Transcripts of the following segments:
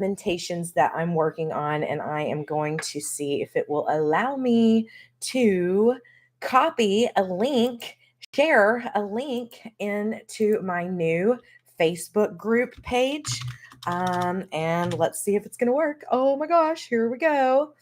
implementations that I'm working on, and I am going to see if it will allow me to copy a link, share a link into my new Facebook group page. And let's see if it's going to work. Oh my gosh, here we go.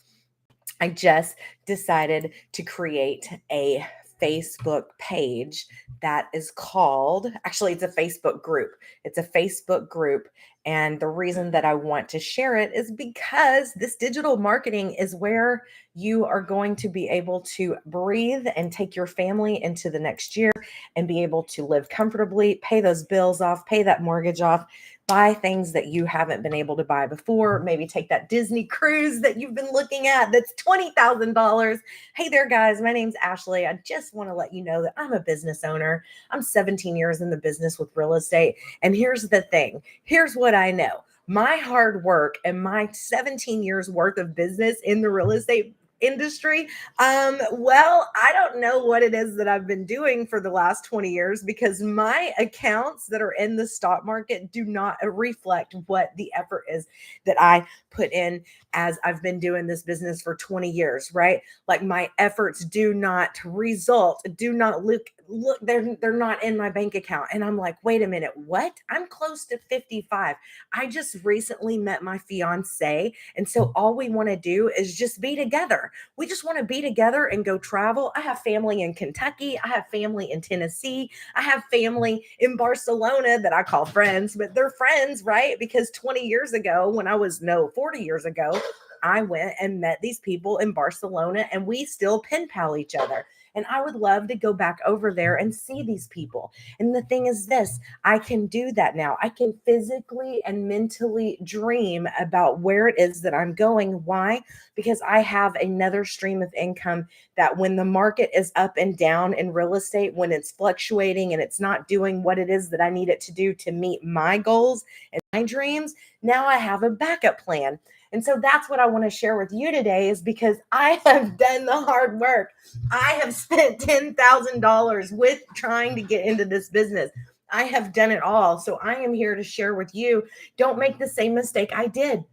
I just decided to create a Facebook page that is called, actually, it's a Facebook group. It's a Facebook group. And the reason that I want to share it is because this digital marketing is where you are going to be able to breathe and take your family into the next year and be able to live comfortably, pay those bills off, pay that mortgage off, buy things that you haven't been able to buy before, maybe take that Disney cruise that you've been looking at that's $20,000. Hey there, guys. My name's Ashley. I just want to let you know that I'm a business owner. I'm 17 years in the business with real estate. And here's the thing. Here's what I know. My hard work and my 17 years worth of business in the real estate industry. Well, I don't know what it is that I've been doing for the last 20 years because my accounts that are in the stock market do not reflect what the effort is that I put in as I've been doing this business for 20 years, right? Like my efforts do not result, do not look, they're not in my bank account. And I'm like, wait a minute, what? I'm close to 55. I just recently met my fiance. And so all we want to do is just be together. We just want to be together and go travel. I have family in Kentucky. I have family in Tennessee. I have family in Barcelona that I call friends, but they're friends, right? Because 20 years ago, when I was, no, 40 years ago, I went and met these people in Barcelona and we still pen pal each other. And I would love to go back over there and see these people. And the thing is this, I can do that now. I can physically and mentally dream about where it is that I'm going. Why? Because I have another stream of income that when the market is up and down in real estate, when it's fluctuating and it's not doing what it is that I need it to do to meet my goals and my dreams, now I have a backup plan. And so that's what I want to share with you today is because I have done the hard work. I have spent $10,000 with trying to get into this business. I have done it all. So I am here to share with you. Don't make the same mistake I did.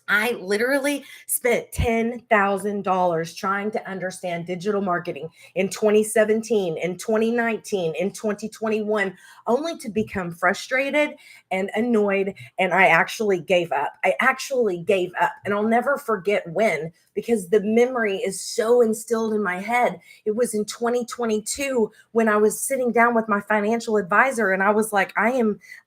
I literally spent $10,000 trying to understand digital marketing in 2017, in 2019, in 2021, only to become frustrated and annoyed. And I actually gave up. I actually gave up. And I'll never forget when, because the memory is so instilled in my head. It was in 2022 when I was sitting down with my financial advisor and I was like,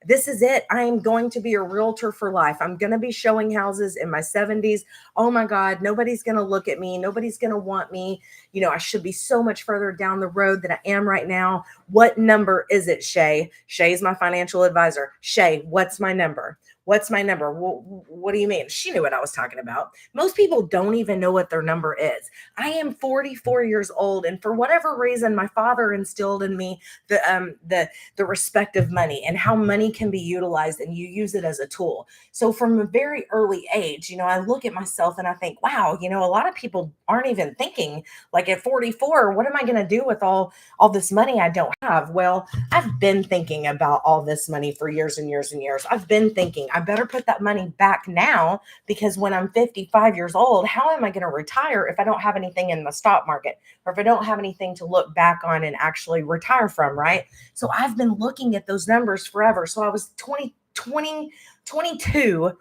this is it. I am going to be a realtor for life. I'm going to be showing houses in my 70s. Oh my God, nobody's going to look at me. Nobody's going to want me. You know, I should be so much further down the road than I am right now. What number is it, Shay? Shay's my financial advisor. Shay, what's my number? What's my number? What do you mean? She knew what I was talking about. Most people don't even know what their number is. I am 44 years old, and for whatever reason, my father instilled in me the respect of money and how money can be utilized, and you use it as a tool. So from a very early age, you know, I look at myself and I think, wow, you know, a lot of people aren't even thinking like at 44, what am I going to do with all this money I don't have? Well, I've been thinking about all this money for years and years and years. I've been thinking I better put that money back now because when I'm 55 years old, how am I going to retire if I don't have anything in the stock market or if I don't have anything to look back on and actually retire from, right? So I've been looking at those numbers forever. So I was 22.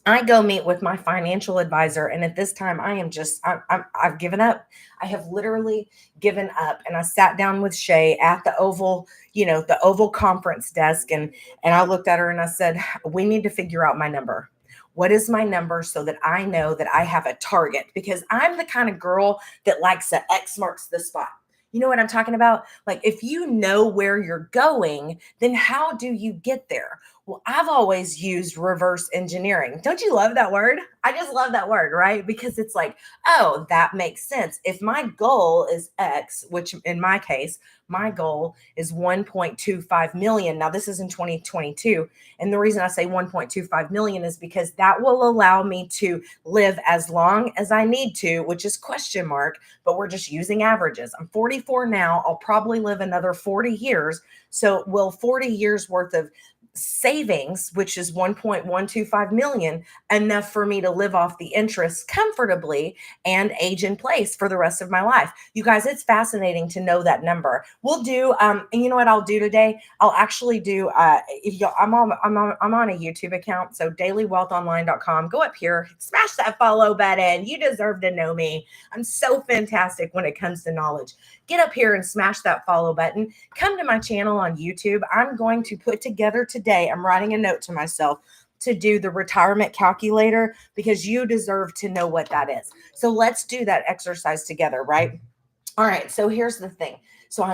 I go meet with my financial advisor, and at this time, I've given up. I have literally given up. And I sat down with Shay at the Oval, the Oval conference desk, and I looked at her and I said, "We need to figure out my number. What is my number so that I know that I have a target?" Because I'm the kind of girl that likes to X marks the spot. You know what I'm talking about? Like, if you know where you're going, then how do you get there? Well, I've always used reverse engineering. Don't you love that word? I just love that word, right? Because it's like, oh, that makes sense. If my goal is X, which in my case, my goal is 1.25 million. Now, this is in 2022. And the reason I say 1.25 million is because that will allow me to live as long as I need to, which is question mark, but we're just using averages. I'm 44 now. I'll probably live another 40 years. So will 40 years worth of savings, which is 1.125 million, enough for me to live off the interest comfortably and age in place for the rest of my life. You guys, it's fascinating to know that number. We'll do, and you know what I'll do today? I'll actually do, if you, I'm on a YouTube account, so dailywealthonline.com. Go up here, smash that follow button. You deserve to know me. I'm so fantastic when it comes to knowledge. Get up here and smash that follow button. Come to my channel on YouTube. I'm going to put together today, I'm writing a note to myself to do the retirement calculator because you deserve to know what that is. So let's do that exercise together, right? All right. So here's the thing. So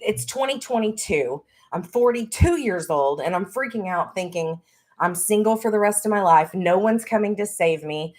it's 2022. I'm 42 years old and I'm freaking out thinking I'm single for the rest of my life. No one's coming to save me.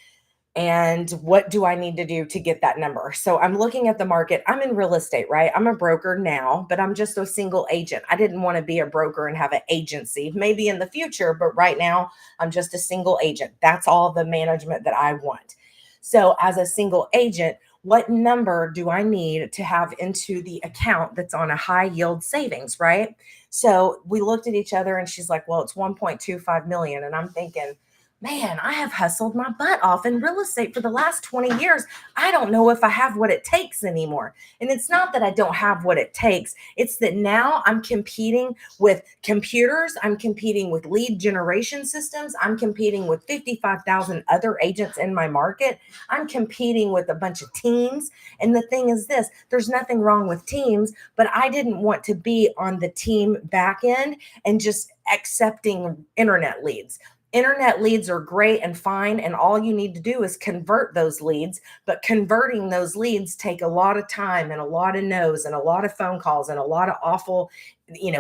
And what do I need to do to get that number? So I'm looking at the market. I'm in real estate, right? I'm a broker now, but I'm just a single agent. I didn't want to be a broker and have an agency, maybe in the future, but right now I'm just a single agent. That's all the management that I want. So as a single agent, what number do I need to have into the account that's on a high yield savings, right? So we looked at each other and she's like, well, it's 1.25 million. And I'm thinking, man, I have hustled my butt off in real estate for the last 20 years. I don't know if I have what it takes anymore. And it's not that I don't have what it takes. It's that now I'm competing with computers. I'm competing with lead generation systems. I'm competing with 55,000 other agents in my market. I'm competing with a bunch of teams. And the thing is this, there's nothing wrong with teams, but I didn't want to be on the team back end and just accepting internet leads. Internet leads are great and fine, and all you need to do is convert those leads. But converting those leads take a lot of time and a lot of no's and a lot of phone calls and a lot of awful,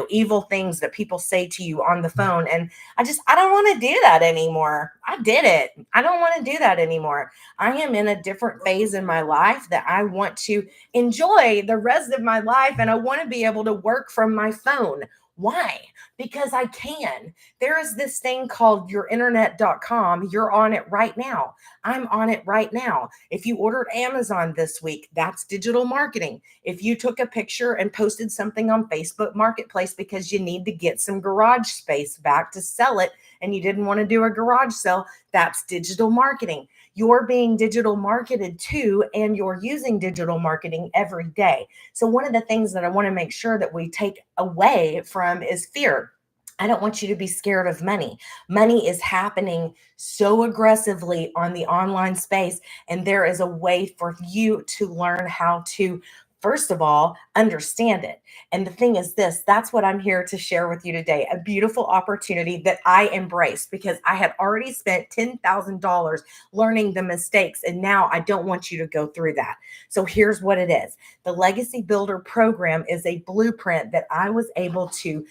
evil things that people say to you on the phone. And I don't want to do that anymore. I did it. I don't want to do that anymore. I am in a different phase in my life that I want to enjoy the rest of my life, and I want to be able to work from my phone. Why? Because I can. There is this thing called yourinternet.com. You're on it right now. I'm on it right now. If you ordered Amazon this week, that's digital marketing. If you took a picture and posted something on Facebook Marketplace because you need to get some garage space back to sell it and you didn't want to do a garage sale, that's digital marketing. You're being digital marketed to, and you're using digital marketing every day. So one of the things that I want to make sure that we take away from is fear. I don't want you to be scared of money. Money is happening so aggressively on the online space, and there is a way for you to learn how to, first of all, understand it. And the thing is this, that's what I'm here to share with you today, a beautiful opportunity that I embrace because I had already spent $10,000 learning the mistakes, and now I don't want you to go through that. So here's what it is. The Legacy Builder program is a blueprint that I was able to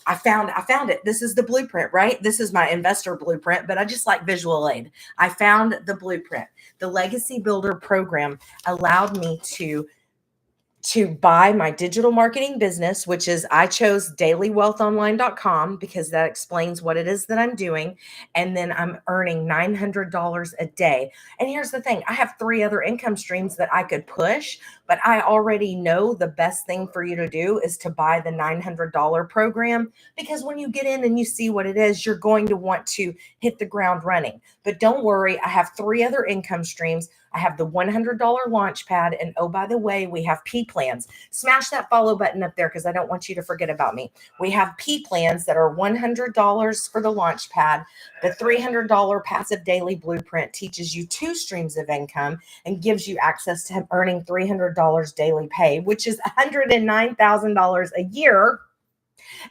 I found it. This is the blueprint, right? This is my investor blueprint, but I just like visual aid. I found the blueprint. The Legacy Builder program allowed me to buy my digital marketing business, which is I chose dailywealthonline.com because that explains what it is that I'm doing. And then I'm earning $900 a day. And here's the thing, I have 3 other income streams that I could push, but I already know the best thing for you to do is to buy the $900 program, because when you get in and you see what it is, you're going to want to hit the ground running. But don't worry, I have 3 other income streams. I have the $100 launch pad. And oh, by the way, we have P plans. Smash that follow button up there because I don't want you to forget about me. We have P plans that are $100 for the launch pad. The $300 passive daily blueprint teaches you 2 streams of income and gives you access to earning $300 daily pay, which is $109,000 a year.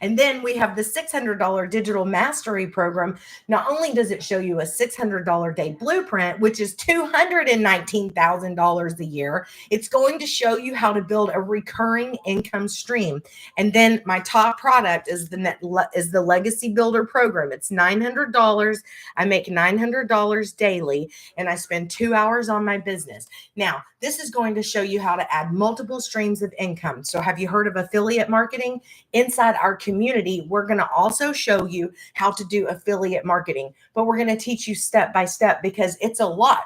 And then we have the $600 digital mastery program. Not only does it show you a $600 day blueprint, which is $219,000 a year, it's going to show you how to build a recurring income stream. And then my top product is the Legacy Builder program. It's $900. I make $900 daily, and I spend 2 hours on my business. Now, this is going to show you how to add multiple streams of income. So have you heard of affiliate marketing? Inside our community, we're going to also show you how to do affiliate marketing, but we're going to teach you step by step because it's a lot.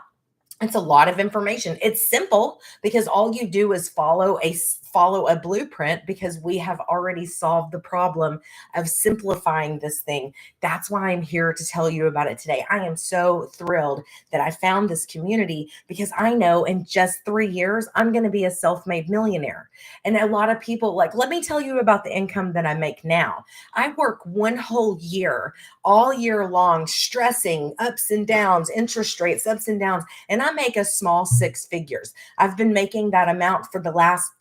It's a lot of information. It's simple because all you do is follow a follow a blueprint because we have already solved the problem of simplifying this thing. That's why I'm here to tell you about it today. I am so thrilled that I found this community because I know in just 3 years, I'm going to be a self made millionaire. And a lot of people, like, let me tell you about the income that I make now. I work one whole year, all year long, stressing ups and downs, interest rates, ups and downs, and I make a small six figures. I've been making that amount for the last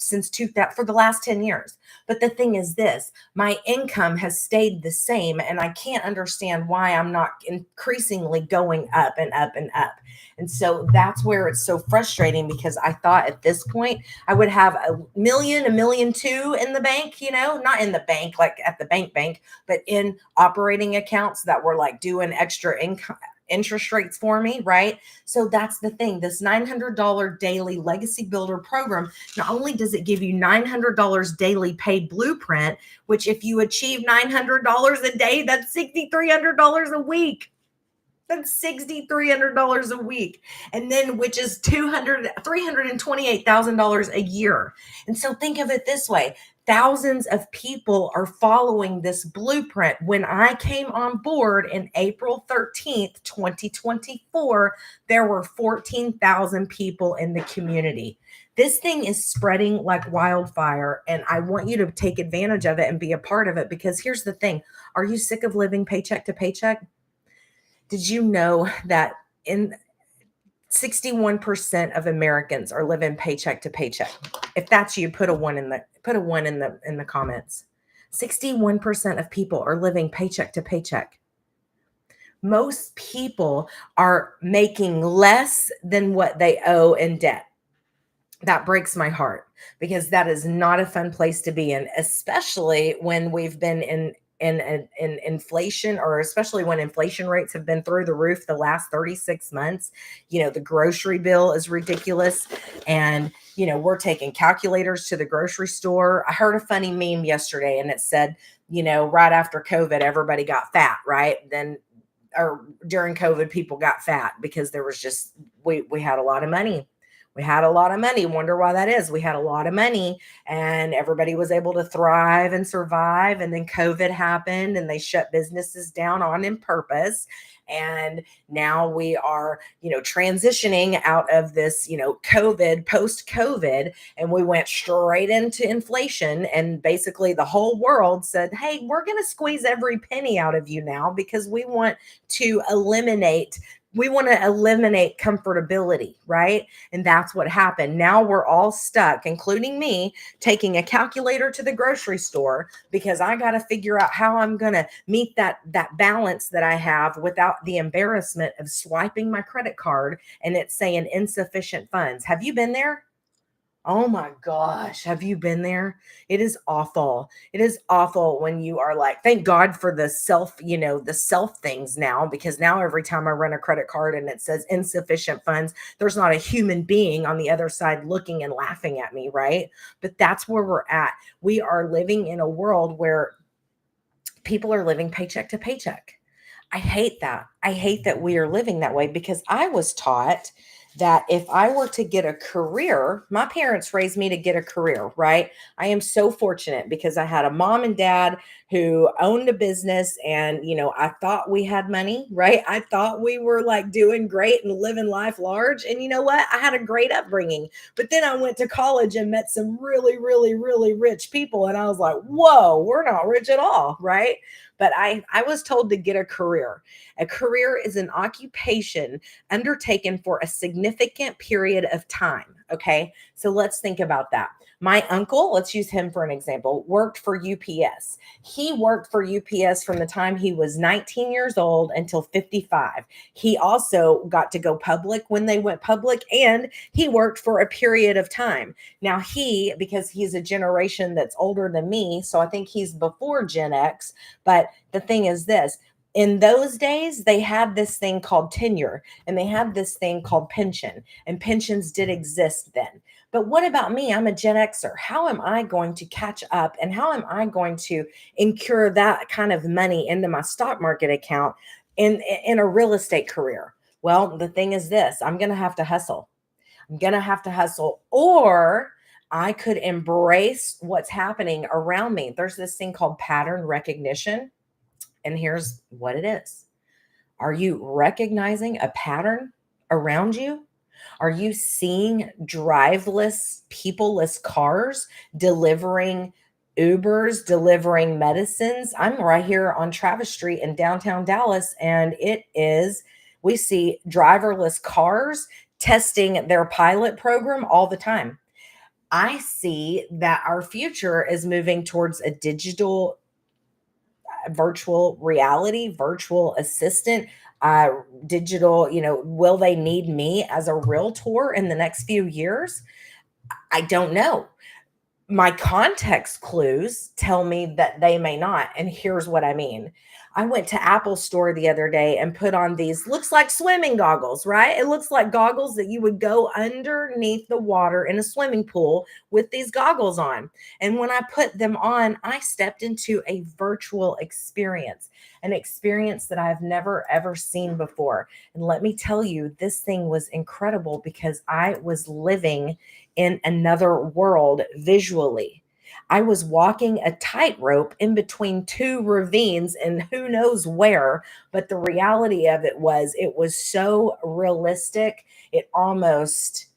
10 years. But the thing is this, my income has stayed the same and I can't understand why I'm not increasingly going up and up and up. And so that's where it's so frustrating because I thought at this point I would have a million two in the bank, not in the bank, like at the bank, but in operating accounts that were like doing extra income interest rates for me, right? So that's the thing. This $900 daily legacy builder program, not only does it give you $900 daily paid blueprint, which if you achieve $900 a day, that's $6,300 a week. That's $6,300 a week. And then, which is $328,000 a year. And so think of it this way. Thousands of people are following this blueprint. When I came on board in April 13th, 2024, there were 14,000 people in the community. This thing is spreading like wildfire, and I want you to take advantage of it and be a part of it because here's the thing. Are you sick of living paycheck to paycheck? Did you know that in 61% of Americans are living paycheck to paycheck? If that's you, put a one in the comments. 61% of people are living paycheck to paycheck. Most people are making less than what they owe in debt. That breaks my heart because that is not a fun place to be in, especially when we've been in inflation, or especially when inflation rates have been through the roof the last 36 months. The grocery bill is ridiculous, and we're taking calculators to the grocery store. I heard a funny meme yesterday and it said, right after COVID everybody got fat, right? Then or during COVID people got fat because there was just we had a lot of money. We had a lot of money. Wonder why that is. We had a lot of money and everybody was able to thrive and survive. And then COVID happened and they shut businesses down on purpose. And now we are, transitioning out of this, COVID, post COVID, and we went straight into inflation. And basically the whole world said, hey, we're going to squeeze every penny out of you now because we want to eliminate comfortability, right? And that's what happened. Now we're all stuck, including me, taking a calculator to the grocery store because I got to figure out how I'm going to meet that balance that I have without the embarrassment of swiping my credit card and it's saying insufficient funds. Have you been there? Oh my gosh, have you been there? It is awful. It is awful when you are like, thank God for the self things now, because now every time I run a credit card and it says insufficient funds, there's not a human being on the other side looking and laughing at me, right? But that's where we're at. We are living in a world where people are living paycheck to paycheck. I hate that. I hate that we are living that way because I was taught that if I were to get a career, my parents raised me to get a career, right? I am so fortunate because I had a mom and dad who owned a business and, I thought we had money, right? I thought we were like doing great and living life large. And you know what? I had a great upbringing. But then I went to college and met some really, really, really rich people. And I was like, whoa, we're not rich at all, right? But I was told to get a career. A career is an occupation undertaken for a significant period of time. Okay. So let's think about that. My uncle, let's use him for an example, worked for UPS. He worked for UPS from the time he was 19 years old until 55. He also got to go public when they went public, and he worked for a period of time. Now because he's a generation that's older than me, so I think he's before Gen X, but the thing is this, in those days, they had this thing called tenure and they had this thing called pension, and pensions did exist then. But what about me? I'm a Gen Xer. How am I going to catch up and how am I going to incur that kind of money into my stock market account in a real estate career? Well, the thing is this, I'm going to have to hustle. I'm going to have to hustle, or I could embrace what's happening around me. There's this thing called pattern recognition. And here's what it is. Are you recognizing a pattern around you? Are you seeing driveless, peopleless cars delivering Ubers, delivering medicines? I'm right here on Travis Street in downtown Dallas, and we see driverless cars testing their pilot program all the time. I see that our future is moving towards a digital virtual reality, virtual assistant, uh, digital, will they need me as a realtor in the next few years? I don't know. My context clues tell me that they may not. And here's what I mean. I went to Apple Store the other day and put on these, looks like swimming goggles, right? It looks like goggles that you would go underneath the water in a swimming pool with these goggles on. And when I put them on, I stepped into a virtual experience, an experience that I've never ever seen before. And let me tell you, this thing was incredible because I was living in another world visually. I was walking a tightrope in between two ravines and who knows where, but the reality of it was so realistic. It almost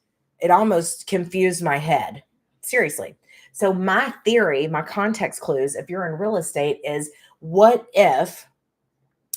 confused my head. Seriously. So my theory, my context clues, if you're in real estate, is what if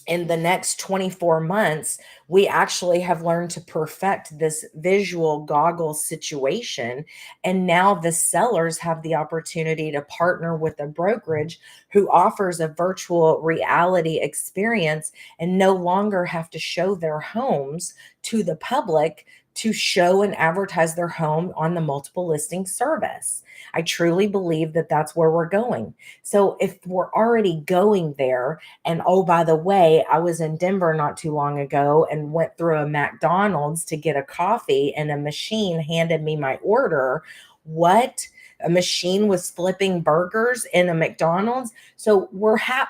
in the next 24 months, we actually have learned to perfect this visual goggle situation. And now the sellers have the opportunity to partner with a brokerage who offers a virtual reality experience and no longer have to show their homes to the public to show and advertise their home on the multiple listing service. I truly believe that that's where we're going. So if we're already going there, and oh, by the way, I was in Denver not too long ago and went through a McDonald's to get a coffee, and a machine handed me my order. What? A machine was flipping burgers in a McDonald's. So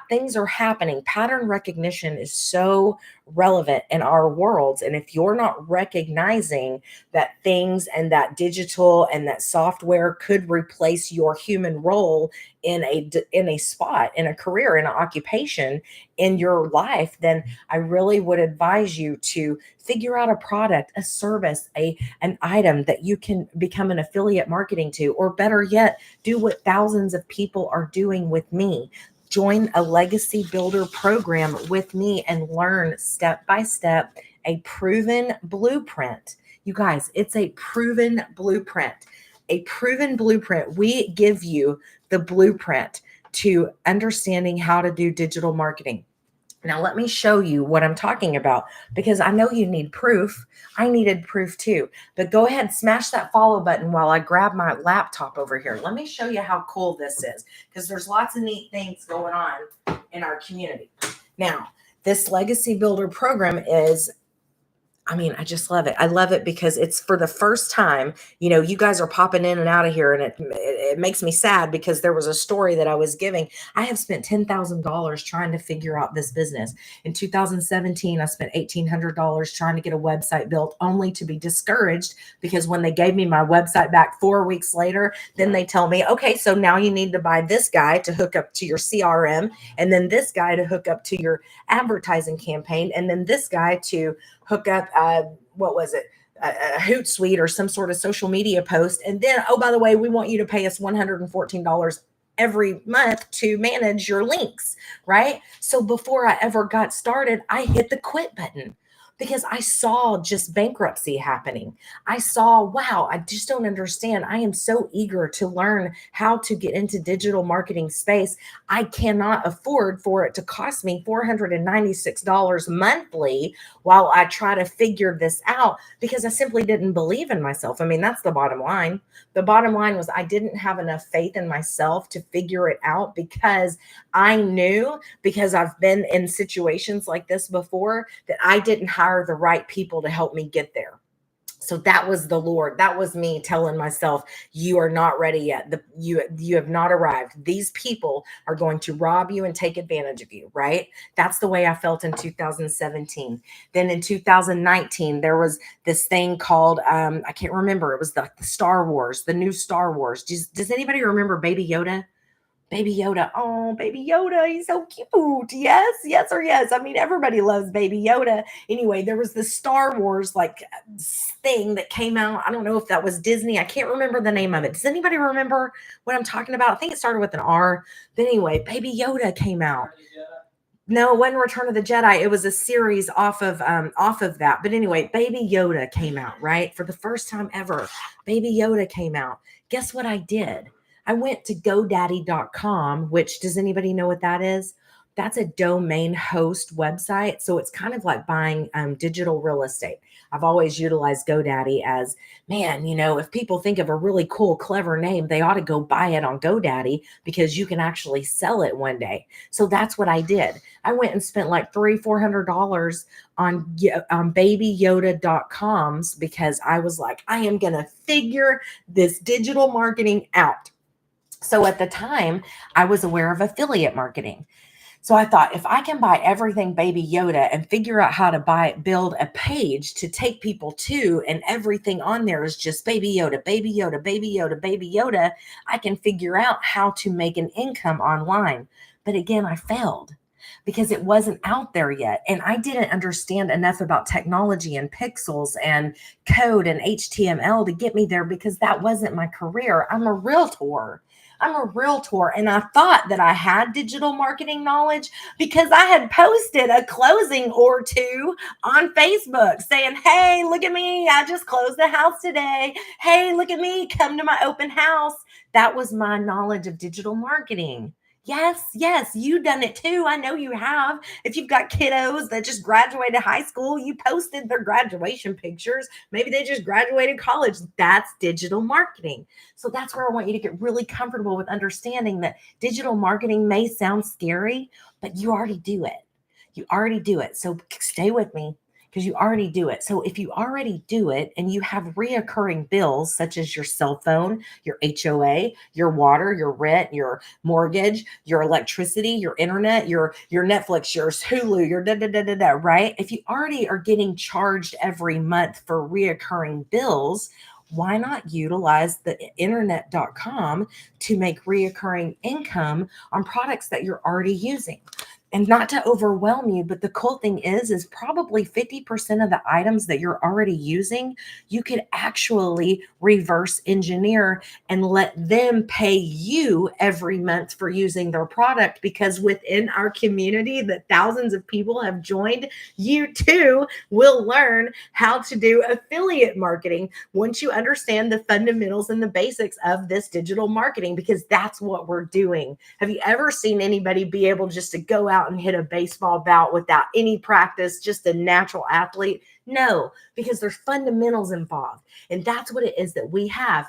things are happening. Pattern recognition is so relevant in our worlds. And if you're not recognizing that things and that digital and that software could replace your human role in a spot, in a career, in an occupation in your life, then I really would advise you to figure out a product, a service, an item that you can become an affiliate marketing to, or better yet, do what thousands of people are doing with me. Join a legacy builder program with me and learn step by step a proven blueprint. You guys, it's a proven blueprint. A proven blueprint. We give you the blueprint to understanding how to do digital marketing. Now, let me show you what I'm talking about because I know you need proof. I needed proof too. But go ahead, smash that follow button while I grab my laptop over here. Let me show you how cool this is because there's lots of neat things going on in our community. Now, this Legacy Builder program I just love it. I love it because it's for the first time, you guys are popping in and out of here, and it makes me sad because there was a story that I was giving. I have spent $10,000 trying to figure out this business. In 2017, I spent $1,800 trying to get a website built, only to be discouraged because when they gave me my website back 4 weeks later, then they tell me, okay, so now you need to buy this guy to hook up to your CRM, and then this guy to hook up to your advertising campaign, and then this guy to hook up, what was it? A Hootsuite or some sort of social media post. And then, oh, by the way, we want you to pay us $114 every month to manage your links, right? So before I ever got started, I hit the quit button because I saw just bankruptcy happening. I saw, wow, I just don't understand. I am so eager to learn how to get into digital marketing space. I cannot afford for it to cost me $496 monthly while I try to figure this out because I simply didn't believe in myself. I mean, that's the bottom line. The bottom line was I didn't have enough faith in myself to figure it out because I knew, because I've been in situations like this before, that I didn't hire the right people to help me get there. So that was the Lord. That was me telling myself, you are not ready yet. You have not arrived. These people are going to rob you and take advantage of you, right? That's the way I felt in 2017. Then in 2019, there was this thing called I can't remember. It was the Star Wars, the new Star Wars. Does anybody remember Baby Yoda? Baby Yoda. Oh, Baby Yoda. He's so cute. Yes, yes, or yes. I mean, everybody loves Baby Yoda. Anyway, there was this Star Wars like thing that came out. I don't know if that was Disney. I can't remember the name of it. Does anybody remember what I'm talking about? I think it started with an R. But anyway, Baby Yoda came out. No, it wasn't Return of the Jedi. It was a series off of that. But anyway, Baby Yoda came out, right? For the first time ever, Baby Yoda came out. Guess what I did? I went to GoDaddy.com, which does anybody know what that is? That's a domain host website. So it's kind of like buying digital real estate. I've always utilized GoDaddy as, man, if people think of a really cool, clever name, they ought to go buy it on GoDaddy because you can actually sell it one day. So that's what I did. I went and spent like $300-400 on babyyoda.coms because I was like, I am going to figure this digital marketing out. So at the time, I was aware of affiliate marketing. So I thought, if I can buy everything Baby Yoda and figure out how to build a page to take people to, and everything on there is just Baby Yoda, Baby Yoda, Baby Yoda, Baby Yoda, I can figure out how to make an income online. But again, I failed because it wasn't out there yet. And I didn't understand enough about technology and pixels and code and HTML to get me there because that wasn't my career. I'm a realtor. And I thought that I had digital marketing knowledge because I had posted a closing or two on Facebook saying, hey, look at me. I just closed the house today. Hey, look at me. Come to my open house. That was my knowledge of digital marketing. Yes, yes, you done it too. I know you have. If you've got kiddos that just graduated high school, you posted their graduation pictures. Maybe they just graduated college. That's digital marketing. So that's where I want you to get really comfortable with understanding that digital marketing may sound scary, but you already do it. You already do it. So stay with me because you already do it. So if you already do it and you have reoccurring bills such as your cell phone, your HOA, your water, your rent, your mortgage, your electricity, your internet, your Netflix, your Hulu, your da da da da da, right? If you already are getting charged every month for reoccurring bills, why not utilize the internet.com to make reoccurring income on products that you're already using? And not to overwhelm you, but the cool thing is probably 50% of the items that you're already using, you could actually reverse engineer and let them pay you every month for using their product, because within our community that thousands of people have joined, you too will learn how to do affiliate marketing once you understand the fundamentals and the basics of this digital marketing, because that's what we're doing. Have you ever seen anybody be able just to go out and hit a baseball bat without any practice, just a natural athlete? No, because there's fundamentals involved. And that's what it is that we have.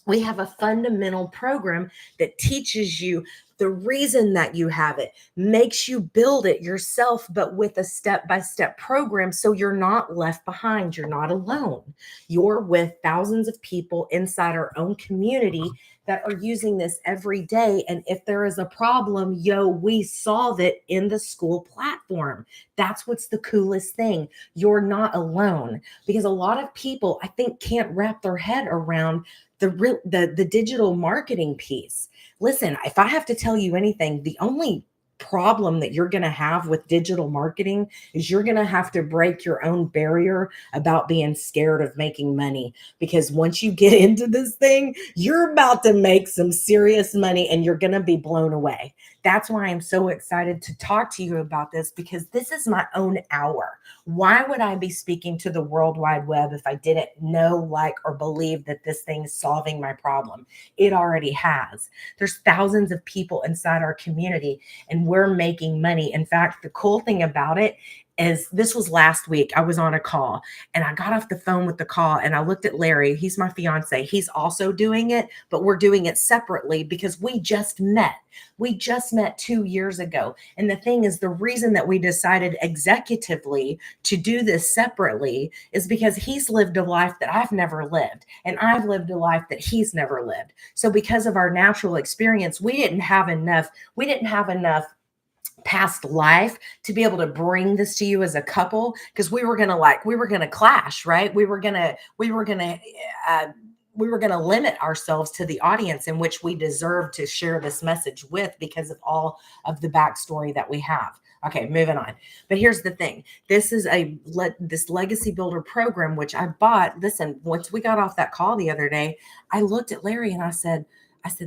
We have a fundamental program that teaches you the reason that you have it, makes you build it yourself, but with a step-by-step program. So you're not left behind. You're not alone. You're with thousands of people inside our own community that are using this every day. And if there is a problem, we solve it in the school platform. That's what's the coolest thing. You're not alone, because a lot of people, I think, can't wrap their head around the digital marketing piece. Listen, if I have to tell you anything, the only problem that you're going to have with digital marketing is you're going to have to break your own barrier about being scared of making money, because once you get into this thing, you're about to make some serious money and you're going to be blown away. That's why I'm so excited to talk to you about this, because this is my own hour. Why would I be speaking to the World Wide Web if I didn't know, like, or believe that this thing is solving my problem? It already has. There's thousands of people inside our community and we're making money. In fact, the cool thing about it, is this was last week. I was on a call and I got off the phone with the call and I looked at Larry. He's my fiance. He's also doing it, but we're doing it separately because we just met. We just met 2 years ago. And the thing is, the reason that we decided executively to do this separately is because he's lived a life that I've never lived, and I've lived a life that he's never lived. So, because of our natural experience, we didn't have enough past life to be able to bring this to you as a couple, because we were gonna clash, right? We were gonna limit ourselves to the audience in which we deserve to share this message with because of all of the backstory that we have. Okay, moving on. But here's the thing. This is this legacy builder program, which I bought. Listen, once we got off that call the other day, I looked at Larry and I said,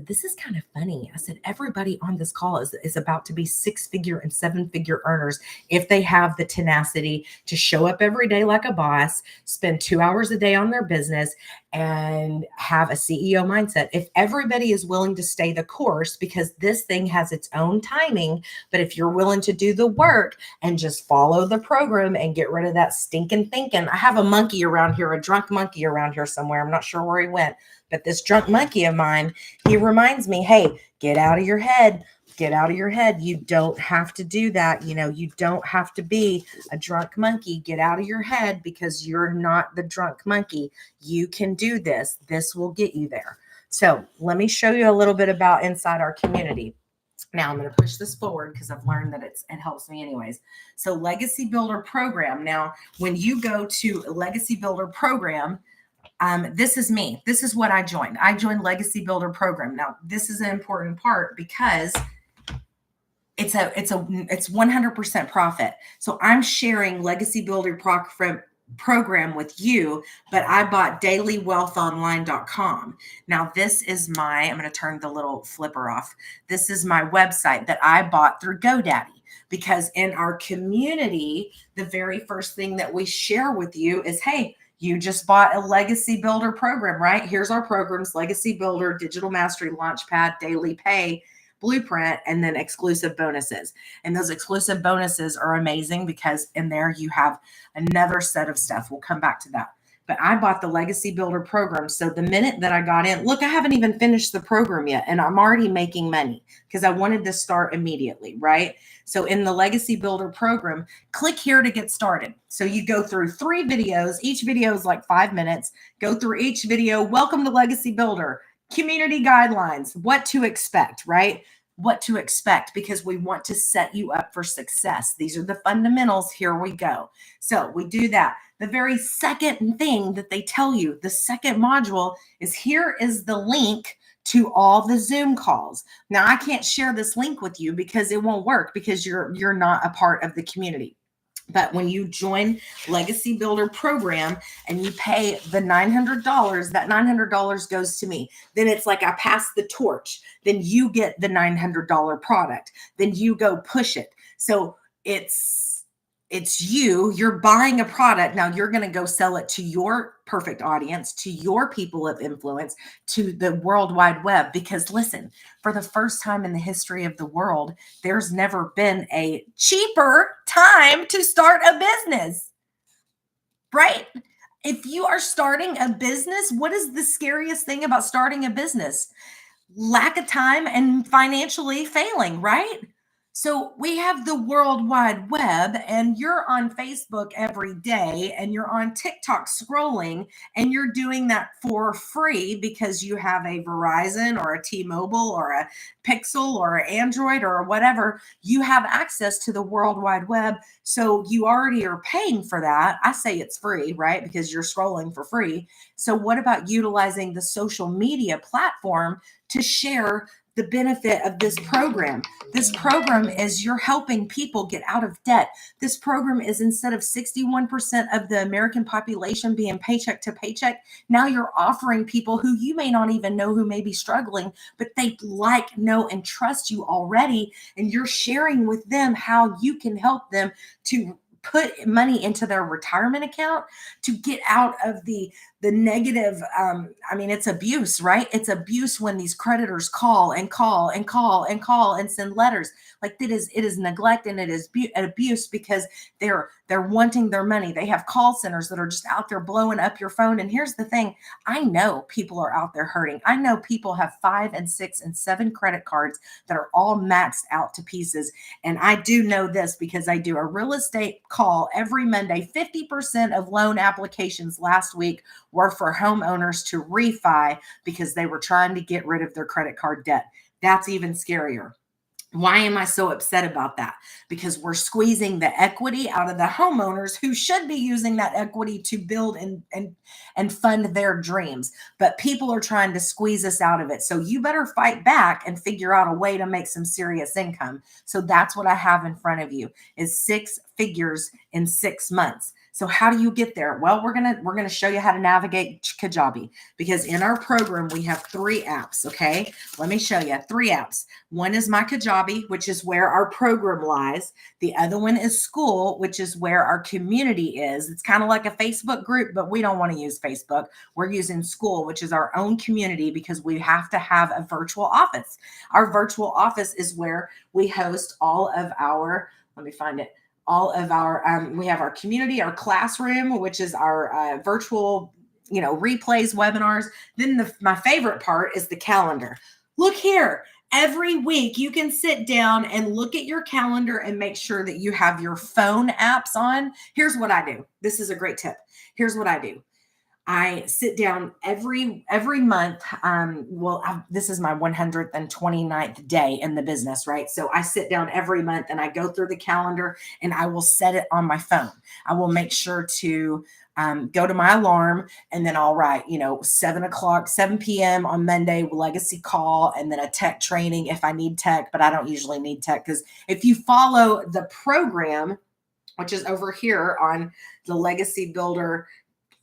this is kind of funny. I said, everybody on this call is about to be 6-figure and 7-figure earners if they have the tenacity to show up every day like a boss, spend 2 hours a day on their business, and have a CEO mindset. If everybody is willing to stay the course, because this thing has its own timing, but if you're willing to do the work and just follow the program and get rid of that stinking thinking. I have a monkey around here, a drunk monkey around here somewhere. I'm not sure where he went, but this drunk monkey of mine, he reminds me, hey, get out of your head. Get out of your head. You don't have to do that. You don't have to be a drunk monkey. Get out of your head because you're not the drunk monkey. You can do this. This will get you there. So let me show you a little bit about inside our community. Now I'm going to push this forward because I've learned that it helps me anyways. So Legacy Builder Program. Now, when you go to Legacy Builder Program, this is me. This is what I joined. I joined Legacy Builder Program. Now, this is an important part because it's 100% profit. So I'm sharing Legacy Builder program with you, but I bought dailywealthonline.com. Now, this is I'm going to turn the little flipper off. This is my website that I bought through GoDaddy. Because in our community, the very first thing that we share with you is, hey, you just bought a Legacy Builder program, right? Here's our programs: Legacy Builder, Digital Mastery Launchpad, Daily Pay, Blueprint, and then exclusive bonuses. And those exclusive bonuses are amazing because in there you have another set of stuff. We'll come back to that. But I bought the Legacy Builder program. So the minute that I got in, look, I haven't even finished the program yet, and I'm already making money because I wanted to start immediately, right? So in the Legacy Builder program, click here to get started. So you go through 3 videos. Each video is like 5 minutes. Go through each video. Welcome to Legacy Builder. Community guidelines, what to expect, right? What to expect, because we want to set you up for success. These are the fundamentals. Here we go. So we do that. The very second thing that they tell you, the second module, is here is the link to all the Zoom calls. Now, I can't share this link with you because it won't work because you're not a part of the community. But when you join Legacy Builder program and you pay the $900, that $900 goes to me. Then it's like I pass the torch. Then you get the $900 product. Then you go push it. So you're buying a product. Now you're going to go sell it to your perfect audience, to your people of influence, to the World Wide Web. Because listen, for the first time in the history of the world, there's never been a cheaper time to start a business, right? If you are starting a business, what is the scariest thing about starting a business? Lack of time and financially failing, right? So we have the World Wide Web, and you're on Facebook every day, and you're on TikTok scrolling, and you're doing that for free because you have a Verizon or a T-Mobile or a Pixel or an Android or whatever. You have access to the World Wide Web, so you already are paying for that. I say it's free, right? Because you're scrolling for free. So what about utilizing the social media platform to share the benefit of this program? This program is you're helping people get out of debt. This program is, instead of 61% of the American population being paycheck to paycheck, now you're offering people who you may not even know, who may be struggling, but they know, and trust you already. And you're sharing with them how you can help them to put money into their retirement account, to get out of the negative. It's abuse, right? It's abuse when these creditors call and call and call and call and send letters. Like it is neglect, and it is abuse because they're They're wanting their money. They have call centers that are just out there blowing up your phone. And here's the thing, I know people are out there hurting. I know people have 5 and 6 and 7 credit cards that are all maxed out to pieces. And I do know this because I do a real estate call every Monday. 50% of loan applications last week were for homeowners to refi because they were trying to get rid of their credit card debt. That's even scarier. Why am I so upset about that? Because we're squeezing the equity out of the homeowners who should be using that equity to build and fund their dreams. But people are trying to squeeze us out of it. So you better fight back and figure out a way to make some serious income. So that's what I have in front of you is 6 figures in 6 months. So how do you get there? Well, we're gonna show you how to navigate Kajabi, because in our program we have 3 apps. Okay, let me show you 3 apps. One is my Kajabi, which is where our program lies. The other one is School, which is where our community is. It's kind of like a Facebook group, but we don't want to use Facebook. We're using School, which is our own community, because we have to have a virtual office. Our virtual office is where we host all of our, let me find it, all of our, we have our community, our classroom, which is our virtual, replays, webinars. Then my favorite part is the calendar. Look here. Every week you can sit down and look at your calendar and make sure that you have your phone apps on. Here's what I do. This is a great tip. Here's what I do. I sit down every month. This is my 129th day in the business, right? So I sit down every month and I go through the calendar and I will set it on my phone. I will make sure to go to my alarm, and then I'll write, 7 p.m. on Monday, legacy call, and then a tech training if I need tech, but I don't usually need tech, because if you follow the program, which is over here on the Legacy Builder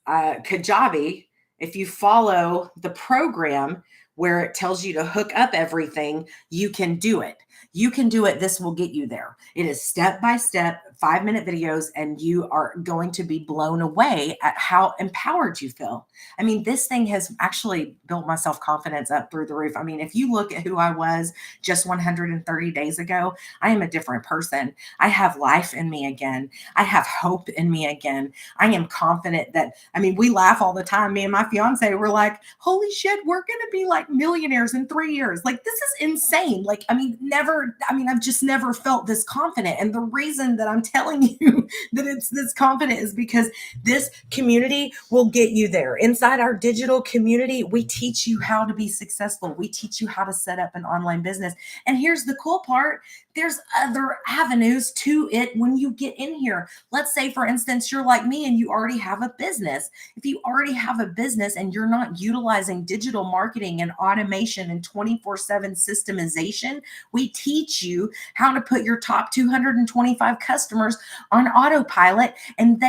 Kajabi, if you follow the program where it tells you to hook up everything, you can do it. You can do it. This will get you there. It is step-by-step, 5-minute videos, and you are going to be blown away at how empowered you feel. I mean, this thing has actually built my self-confidence up through the roof. I mean, if you look at who I was just 130 days ago, I am a different person. I have life in me again. I have hope in me again. I am confident that, we laugh all the time. Me and my fiance were like, holy shit, we're going to be like millionaires in 3 years. Like, this is insane. I've just never felt this confident. And the reason that I'm telling you that it's this confident is because this community will get you there. Inside our digital community, we teach you how to be successful. We teach you how to set up an online business. And here's the cool part. There's other avenues to it when you get in here. Let's say, for instance, you're like me and you already have a business. If you already have a business and you're not utilizing digital marketing and automation and 24/7 systemization, we teach you how to put your top 225 customers on autopilot, and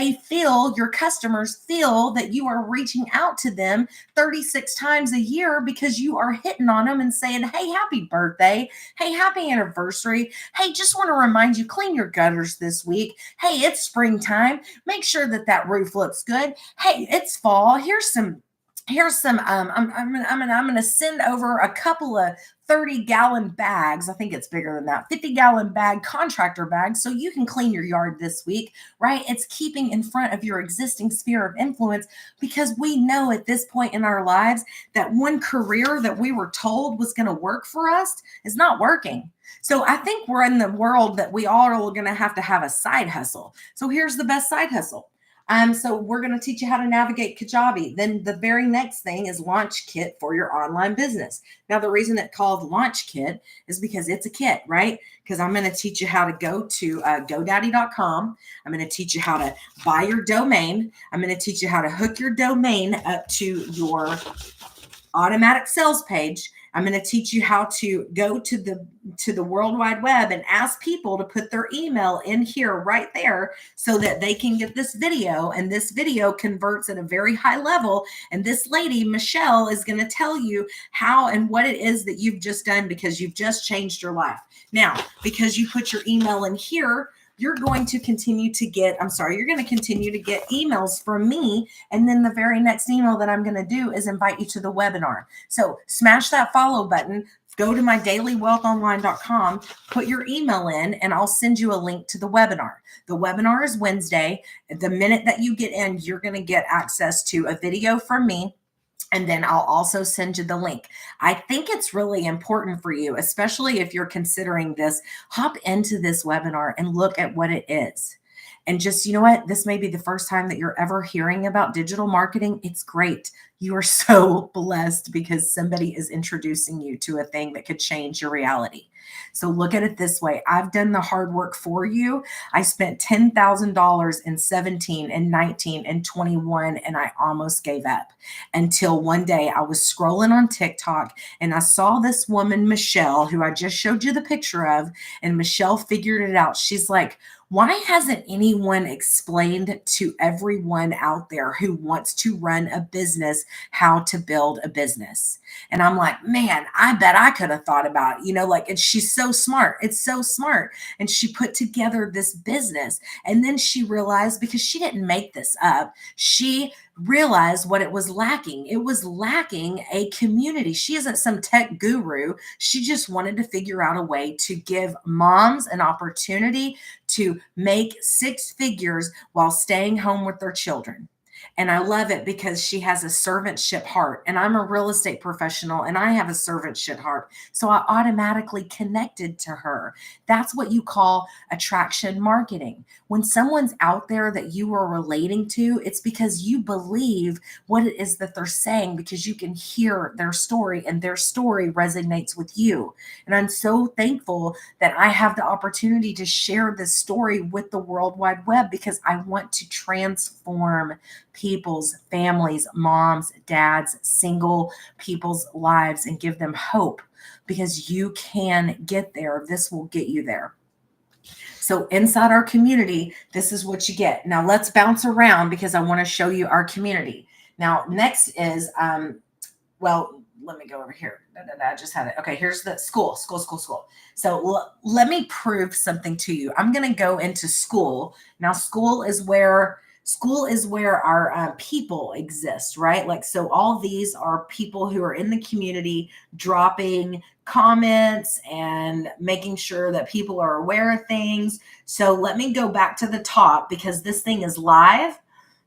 your customers feel that you are reaching out to them 36 times a year because you are hitting on them and saying, hey, happy birthday. Hey, happy anniversary. Hey, just want to remind you, clean your gutters this week. Hey, it's springtime. Make sure that roof looks good. Hey, it's fall. Here's some I'm going to send over a couple of 30-gallon bags. I think it's bigger than that, 50-gallon bag, contractor bags, so you can clean your yard this week, right? It's keeping in front of your existing sphere of influence, because we know at this point in our lives that one career that we were told was going to work for us is not working. So I think we're in the world that we all are going to have a side hustle. So here's the best side hustle. So we're going to teach you how to navigate Kajabi. Then the very next thing is Launch Kit for your online business. Now, the reason it's called Launch Kit is because it's a kit, right? Because I'm going to teach you how to go to GoDaddy.com. I'm going to teach you how to buy your domain. I'm going to teach you how to hook your domain up to your automatic sales page. I'm going to teach you how to go to the World Wide Web and ask people to put their email in here right there so that they can get this video, and this video converts at a very high level. And this lady, Michelle, is going to tell you how and what it is that you've just done, because you've just changed your life. Now, because you put your email in here, you're going to continue to get, you're going to continue to get emails from me. And then the very next email that I'm going to do is invite you to the webinar. So smash that follow button. Go to mydailywealthonline.com, put your email in, and I'll send you a link to the webinar. The webinar is Wednesday. The minute that you get in, you're going to get access to a video from me. And then I'll also send you the link. I think it's really important for you, especially if you're considering this, hop into this webinar and look at what it is. And just, you know what? This may be the first time that you're ever hearing about digital marketing. It's great. You are so blessed because somebody is introducing you to a thing that could change your reality. So look at it this way. I've done the hard work for you. I spent $10,000 in 17 and 19 and 21, and I almost gave up until one day I was scrolling on TikTok and I saw this woman, Michelle, who I just showed you the picture of, and Michelle figured it out. She's like, why hasn't anyone explained to everyone out there who wants to run a business how to build a business? And I'm like, man, I bet I could have thought about it, and she's so smart. It's so smart. And she put together this business. And then she realized, because she didn't make this up, she realized what it was lacking. It was lacking a community. She isn't some tech guru. She just wanted to figure out a way to give moms an opportunity to make six figures while staying home with their children. And I love it because she has a servantship heart, and I'm a real estate professional and I have a servantship heart. So I automatically connected to her. That's what you call attraction marketing. When someone's out there that you are relating to, it's because you believe what it is that they're saying, because you can hear their story and their story resonates with you. And I'm so thankful that I have the opportunity to share this story with the World Wide Web, because I want to transform people's families, moms, dads, single people's lives, and give them hope, because you can get there. This will get you there. So inside our community, this is what you get. Now let's bounce around because I want to show you our community. Now, next is, let me go over here. I just had it. Okay, here's the school. So let me prove something to you. I'm going to go into school. Now, school is where our people exist, right? Like, so all these are people who are in the community dropping comments and making sure that people are aware of things. So let me go back to the top because this thing is live.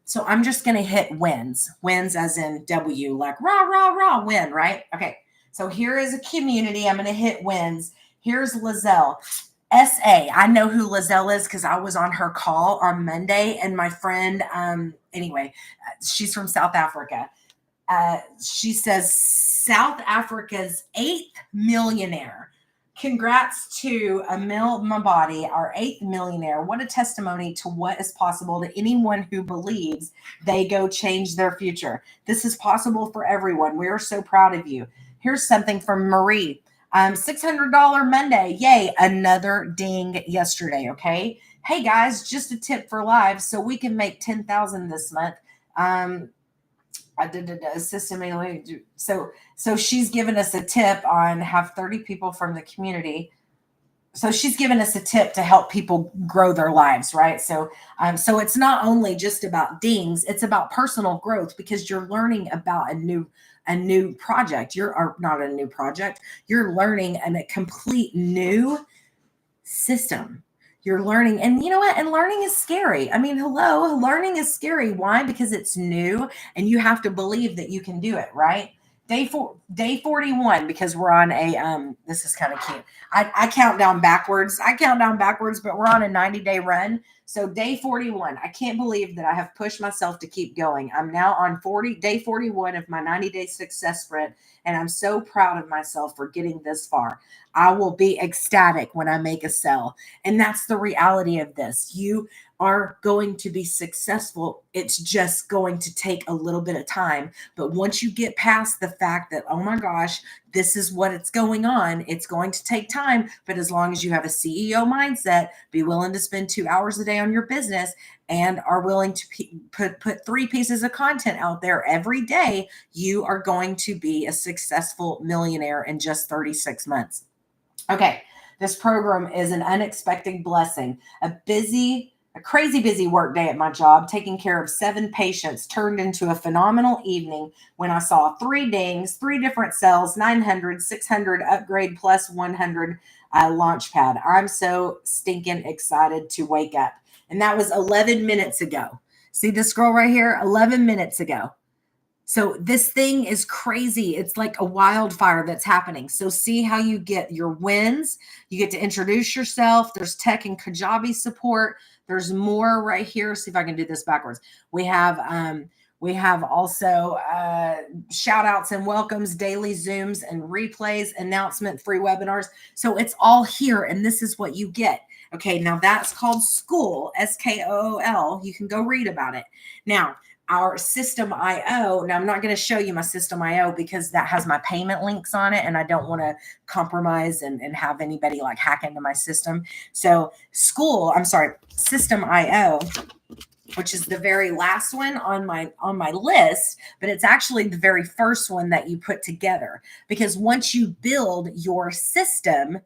So I'm just going to hit wins as in W, like rah, rah, rah, win, right? Okay. So here is a community. I'm going to hit wins. Here's Lizelle. SA. I know who Lizelle is because I was on her call on Monday, and my friend, she's from South Africa. She says South Africa's 8th millionaire. Congrats to Emil Mabadi, our 8th millionaire. What a testimony to what is possible to anyone who believes they go change their future. This is possible for everyone. We are so proud of you. Here's something from Marie. $600 Monday. Yay. Another ding yesterday. Okay. Hey guys, just a tip for live so we can make 10,000 this month. I did system. So she's given us a tip on have 30 people from the community. So she's given us a tip to help people grow their lives, right? So it's not only just about dings, it's about personal growth, because you're learning about a new project. You're not a new project. You're learning a complete new system. You're learning, and you know what? And learning is scary. I mean, hello, learning is scary. Why? Because it's new and you have to believe that you can do it, right? Day 41, because we're on a, this is kind of cute. I count down backwards. But we're on a 90-day run. So day 41, I can't believe that I have pushed myself to keep going. I'm now on day 41 of my 90-day success sprint, and I'm so proud of myself for getting this far. I will be ecstatic when I make a sell. And that's the reality of this. You are going to be successful. It's just going to take a little bit of time. But once you get past the fact that, oh my gosh, this is what it's going on, it's going to take time. But as long as you have a CEO mindset, be willing to spend 2 hours a day on your business, and are willing to put 3 pieces of content out there every day, you are going to be a successful millionaire in just 36 months. Okay. This program is an unexpected blessing. A crazy busy work day at my job, taking care of 7 patients, turned into a phenomenal evening when I saw 3 dings, 3 different cells, 900, 600 upgrade plus 100 Launchpad. I'm so stinking excited to wake up. And that was 11 minutes ago. See this scroll right here? 11 minutes ago. So this thing is crazy. It's like a wildfire that's happening. So see how you get your wins. You get to introduce yourself. There's tech and Kajabi support. There's more right here. See if I can do this backwards. We have also shout outs and welcomes, daily Zooms and replays, announcement, free webinars. So it's all here, and this is what you get. Okay, now that's called Skool, Skool. You can go read about it. Now, our System IO. Now, I'm not going to show you my System IO because that has my payment links on it, and I don't want to compromise and have anybody like hack into my system. So System IO, which is the very last one on my list, but it's actually the very first one that you put together, because once you build your system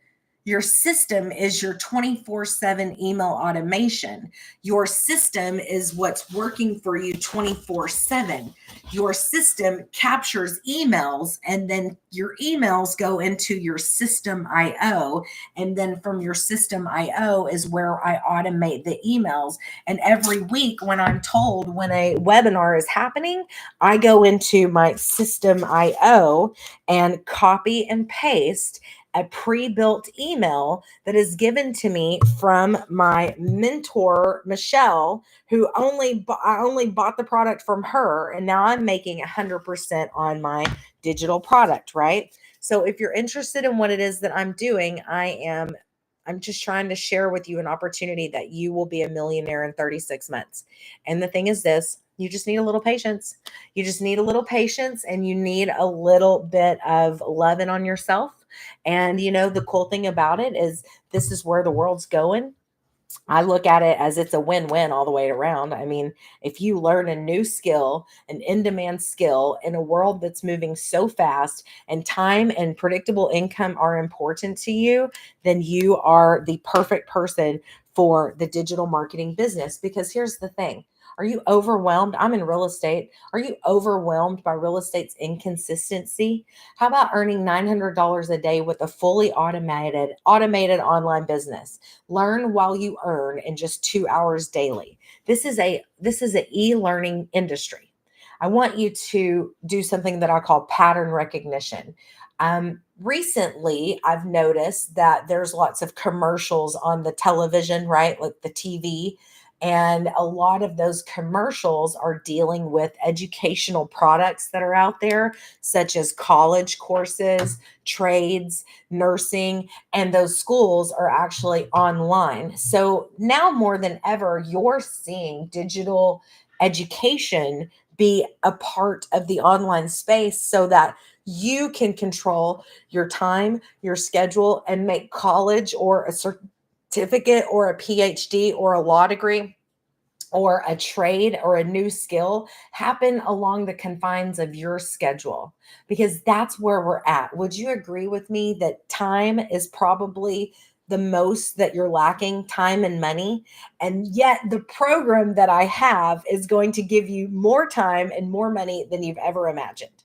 is your 24/7 email automation. Your system is what's working for you 24/7. Your system captures emails, and then your emails go into your System IO. And then from your System IO is where I automate the emails. And every week when I'm told when a webinar is happening, I go into my System IO and copy and paste a pre-built email that is given to me from my mentor, Michelle, who I only bought the product from her, and now I'm making 100% on my digital product, right? So if you're interested in what it is that I'm doing, I'm just trying to share with you an opportunity that you will be a millionaire in 36 months. And the thing is this, you just need a little patience. You just need a little patience, and you need a little bit of loving on yourself. And the cool thing about it is this is where the world's going. I look at it as it's a win-win all the way around. I mean, if you learn a new skill, an in-demand skill in a world that's moving so fast, and time and predictable income are important to you, then you are the perfect person for the digital marketing business. Because here's the thing. Are you overwhelmed? I'm in real estate. Are you overwhelmed by real estate's inconsistency? How about earning $900 a day with a fully automated online business? Learn while you earn in just 2 hours daily. This is a e-learning industry. I want you to do something that I call pattern recognition. Recently, I've noticed that there's lots of commercials on the television, right? Like the TV. And a lot of those commercials are dealing with educational products that are out there, such as college courses, trades, nursing, and those schools are actually online. So now more than ever, you're seeing digital education be a part of the online space so that you can control your time, your schedule, and make college or a certificate or a PhD or a law degree or a trade or a new skill happen along the confines of your schedule, because that's where we're at. Would you agree with me that time is probably the most that you're lacking, time and money? And yet the program that I have is going to give you more time and more money than you've ever imagined.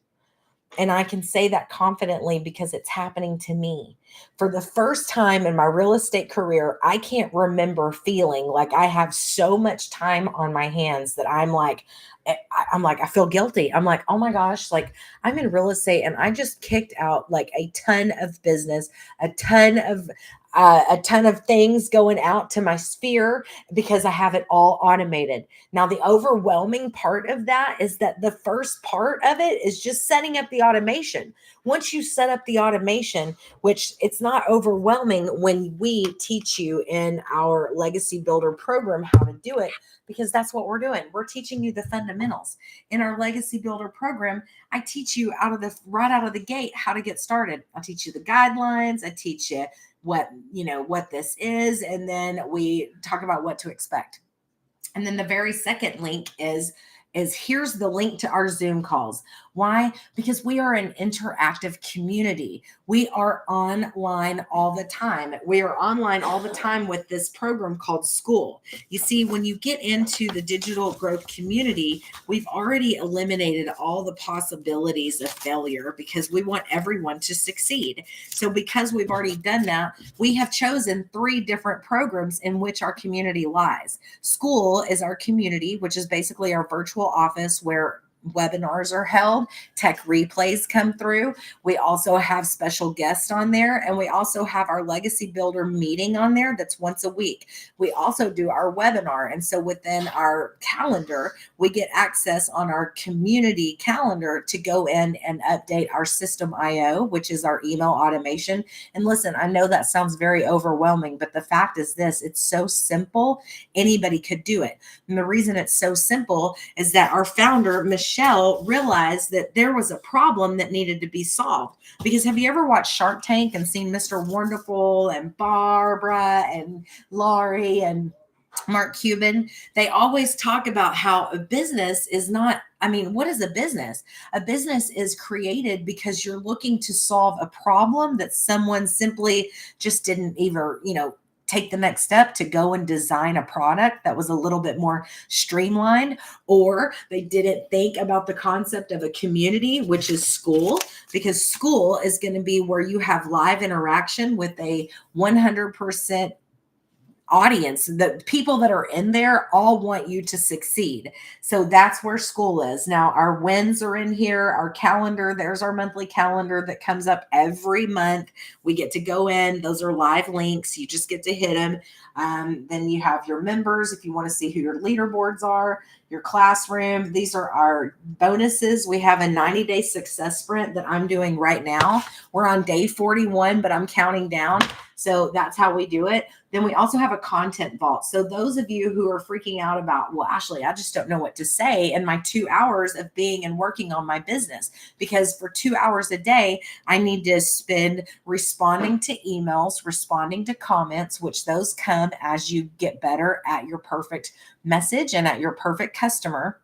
And I can say that confidently because it's happening to me. For the first time in my real estate career, I can't remember feeling like I have so much time on my hands that I feel guilty. I'm like, oh my gosh, like I'm in real estate and I just kicked out like a ton of business, a ton of things going out to my sphere because I have it all automated. Now, the overwhelming part of that is that the first part of it is just setting up the automation. Once you set up the automation, which it's not overwhelming when we teach you in our Legacy Builder program how to do it, because that's what we're doing. We're teaching you the fundamentals. In our Legacy Builder program, I teach you right out of the gate how to get started. I teach you the guidelines. I teach you what this is, and then we talk about what to expect. And then the very second link is is here's the link to our Zoom calls. Why? Because we are an interactive community. We are online all the time. We are online all the time with this program called School. You see, when you get into the digital growth community, we've already eliminated all the possibilities of failure because we want everyone to succeed. So, because we've already done that, we have chosen 3 different programs in which our community lies. School is our community, which is basically our virtual office where webinars are held, tech replays come through. We also have special guests on there, and we also have our legacy builder meeting on there that's once a week. We also do our webinar, and so within our calendar we get access on our community calendar to go in and update our system IO, which is our email automation. And listen, I know that sounds very overwhelming, but the fact is this: it's so simple, anybody could do it. And the reason it's so simple is that our founder, Michelle, realized that there was a problem that needed to be solved. Because have you ever watched Shark Tank and seen Mr. Wonderful and Barbara and Laurie and Mark Cuban? They always talk about how a business is not, I mean, what is a business? A business is created because you're looking to solve a problem that someone simply just didn't either, take the next step to go and design a product that was a little bit more streamlined, or they didn't think about the concept of a community, which is School, because School is going to be where you have live interaction with a 100% audience. The people that are in there all want you to succeed. So that's where School is. Now, our wins are in here, our calendar. There's our monthly calendar that comes up every month. We get to go in. Those are live links. You just get to hit them. Then you have your members if you want to see who your leaderboards are, your classroom. These are our bonuses. We have a 90-day success sprint that I'm doing right now. We're on day 41, but I'm counting down. So that's how we do it. Then we also have a content vault. So those of you who are freaking out about, well, Ashley, I just don't know what to say in my 2 hours of being and working on my business, because for 2 hours a day, I need to spend responding to emails, responding to comments, which those come as you get better at your perfect message and at your perfect customer.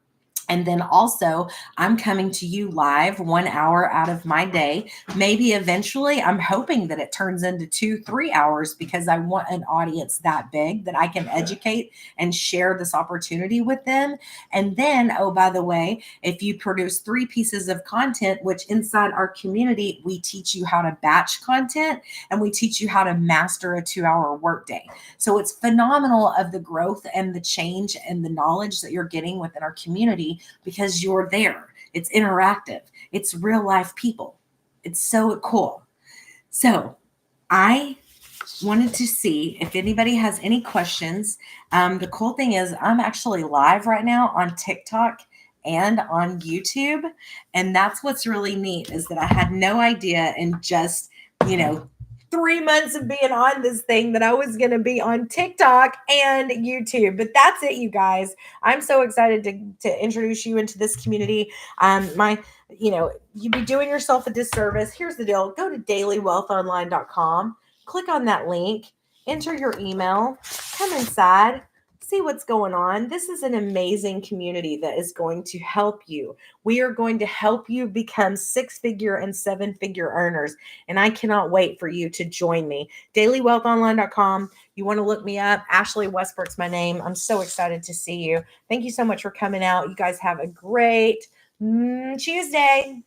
And then also, I'm coming to you live 1 hour out of my day. Maybe eventually, I'm hoping that it turns into 2, 3 hours because I want an audience that big that I can educate and share this opportunity with them. And then, oh, by the way, if you produce 3 pieces of content, which inside our community, we teach you how to batch content and we teach you how to master a 2-hour workday. So it's phenomenal of the growth and the change and the knowledge that you're getting within our community because you're there. It's interactive. It's real life people. It's so cool. So I wanted to see if anybody has any questions. The cool thing is I'm actually live right now on TikTok and on YouTube. And that's what's really neat is that I had no idea in just, 3 months of being on this thing that I was going to be on TikTok and YouTube. But that's it, you guys. I'm so excited to introduce you into this community. You'd be doing yourself a disservice. Here's the deal. Go to dailywealthonline.com, click on that link, enter your email, come inside, see what's going on. This is an amazing community that is going to help you. We are going to help you become 6-figure and 7-figure earners. And I cannot wait for you to join me. dailywealthonline.com. You want to look me up. Ashley Westbrook's my name. I'm so excited to see you. Thank you so much for coming out. You guys have a great Tuesday.